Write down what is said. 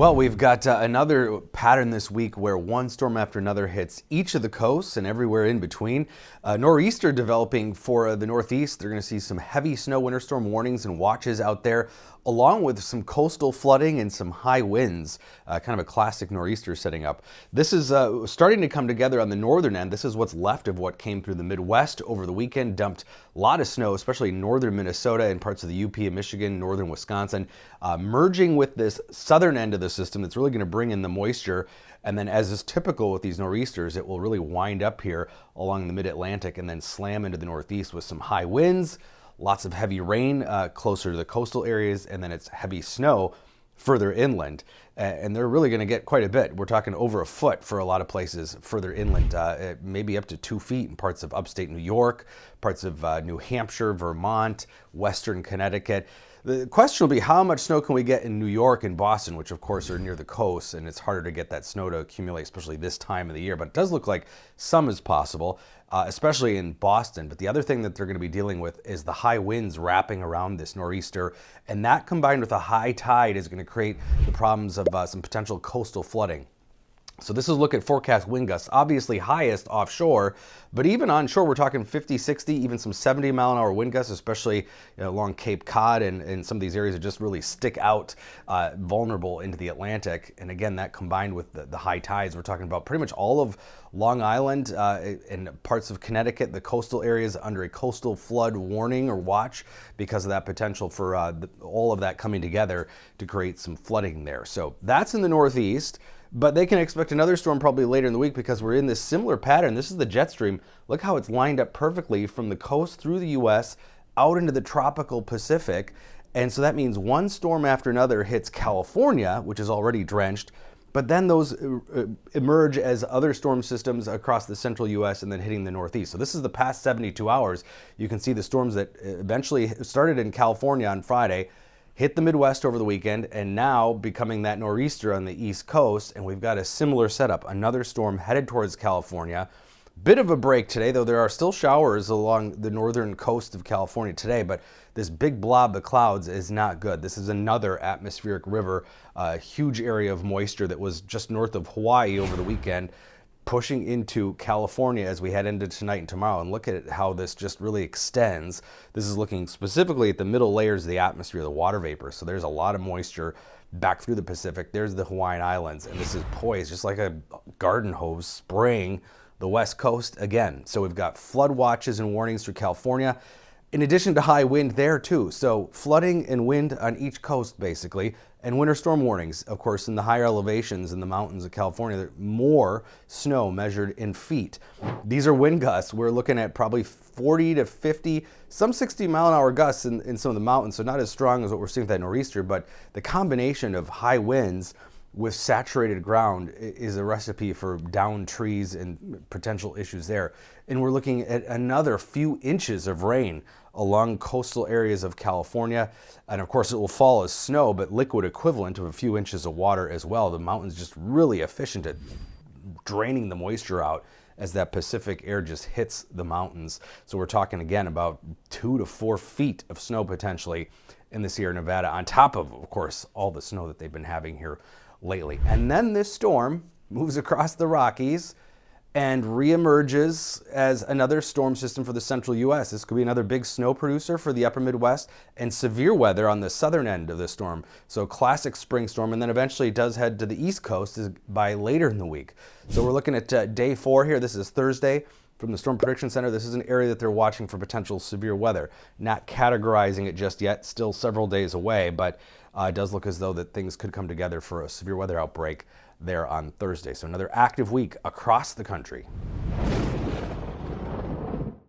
Well, we've got another pattern this week where one storm after another hits each of the coasts and everywhere in between. Nor'easter developing for the Northeast. They're going to see some heavy snow winter storm warnings and watches out there, along with some coastal flooding and some high winds. Kind of a classic nor'easter setting up. This is starting to come together on the northern end. This is what's left of what came through the Midwest over the weekend. Dumped a lot of snow, especially in northern Minnesota and parts of the UP of Michigan, northern Wisconsin, merging with this southern end of the system that's really going to bring in the moisture. And then, as is typical with these nor'easters, it will really wind up here along the mid-Atlantic and then slam into the Northeast with some high winds, lots of heavy rain closer to the coastal areas, and then it's heavy snow further inland. And they're really going to get quite a bit. We're talking over a foot for a lot of places further inland, maybe up to 2 feet in parts of upstate New York, parts of New Hampshire, Vermont, western Connecticut. The question will be, how much snow can we get in New York and Boston, which of course are near the coast, and it's harder to get that snow to accumulate, especially this time of the year. But it does look like some is possible, especially in Boston. But the other thing that they're going to be dealing with is the high winds wrapping around this nor'easter, and that combined with a high tide is going to create the problems of some potential coastal flooding. So this is a look at forecast wind gusts, obviously highest offshore, but even onshore we're talking 50, 60, even some 70-mile-an-hour wind gusts, especially along Cape Cod and some of these areas that just really stick out, vulnerable into the Atlantic. And again, that combined with the high tides, we're talking about pretty much all of Long Island and parts of Connecticut, the coastal areas under a coastal flood warning or watch because of that potential for all of that coming together to create some flooding there. So that's in the Northeast. But they can expect another storm probably later in the week because we're in this similar pattern. This is the jet stream. Look how it's lined up perfectly from the coast through the U.S. out into the tropical Pacific. And so that means one storm after another hits California, which is already drenched. But then those emerge as other storm systems across the central U.S. and then hitting the Northeast. So this is the past 72 hours. You can see the storms that eventually started in California on Friday, hit the Midwest over the weekend, and now becoming that nor'easter on the East Coast. And we've got a similar setup, another storm headed towards California. Bit of a break today, though there are still showers along the northern coast of California today, but this big blob of clouds is not good. This is another atmospheric river, a huge area of moisture that was just north of Hawaii over the weekend, pushing into California as we head into tonight and tomorrow. And look at how this just really extends. This is looking specifically at the middle layers of the atmosphere, the water vapor. So there's a lot of moisture back through the Pacific. There's the Hawaiian Islands, and this is poised just like a garden hose spraying the West Coast again. So we've got flood watches and warnings through California, in addition to high wind there too. So flooding and wind on each coast basically, and winter storm warnings, of course, in the higher elevations in the mountains of California. There's more snow measured in feet. These are wind gusts. We're looking at probably 40 to 50, some 60-mile-an-hour gusts in some of the mountains, so not as strong as what we're seeing with that nor'easter, but the combination of high winds with saturated ground is a recipe for downed trees and potential issues there. And we're looking at another few inches of rain along coastal areas of California. And of course it will fall as snow, but liquid equivalent of a few inches of water as well. The mountain's just really efficient at draining the moisture out as that Pacific air just hits the mountains. So we're talking again about 2 to 4 feet of snow potentially in the Sierra Nevada, on top of course, all the snow that they've been having here lately. And then this storm moves across the Rockies and reemerges as another storm system for the central U.S. This could be another big snow producer for the upper Midwest and severe weather on the southern end of the storm. So classic spring storm, and then eventually it does head to the East Coast by later in the week. So we're looking at day 4 here. This is Thursday from the Storm Prediction Center. This is an area that they're watching for potential severe weather. Not categorizing it just yet, still several days away, but it does look as though that things could come together for a severe weather outbreak there on Thursday. So another active week across the country.